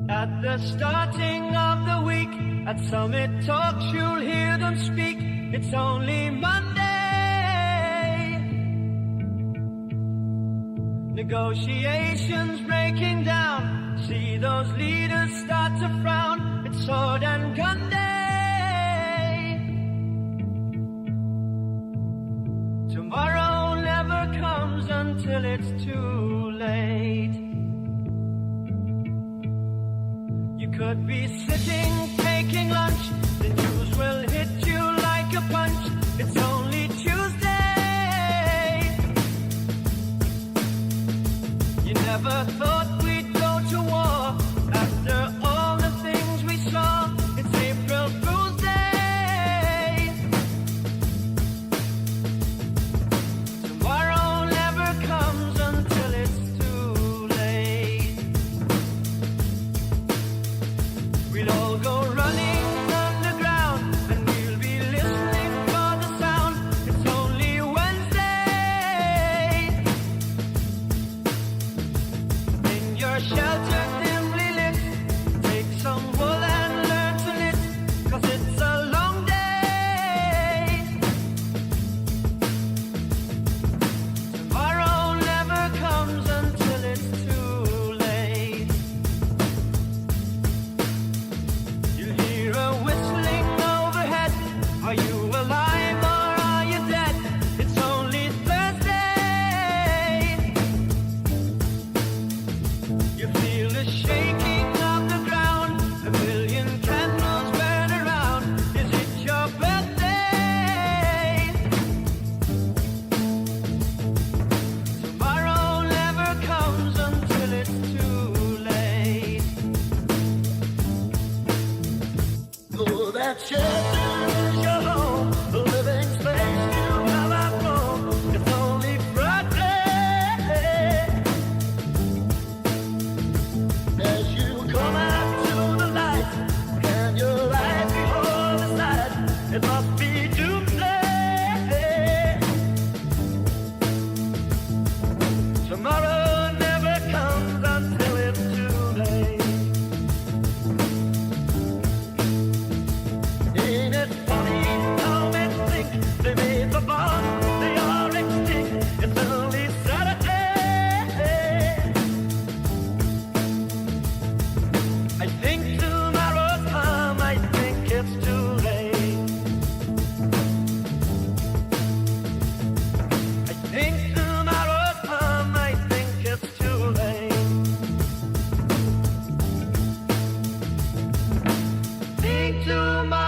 At the starting of the week, at Summit Talks you'll hear them speak. It's only Monday. Negotiations breaking down. See those leaders start to frown. It's sword and gun day. Tomorrow never comes until it's too late. You could be sitting, taking lunch. The news will hit you like a punch. It's only Tuesday. You never thought we'd go to war. After all the things we saw, it's April Fool's Day. Tomorrow never comes until it's too late. We'll all go running underground, and we'll be listening for the sound. It's only Wednesday. In your shelter dimly lit, take some wool and learn to knit, 'cause it's a long day. Tomorrow never comes until it's too late. You hear a whistling overhead. Are you alive or are you dead? It's only Thursday. You feel the shaking of the ground. A million candles burn around. Is it your birthday? Tomorrow never comes until it's too late. Oh, that shelter's your home, the living space you have outgrown. It's only Friday. As you come out to the light, can your life be on the side? It must be doomsday. Tomorrow never comes until it's too late. Ain't it funny how men think they made the bond, they are extinct. It's only Saturday. I think tomorrow's come, I think it's too late. I think tomorrow's come, I think it's too late. Think tomorrow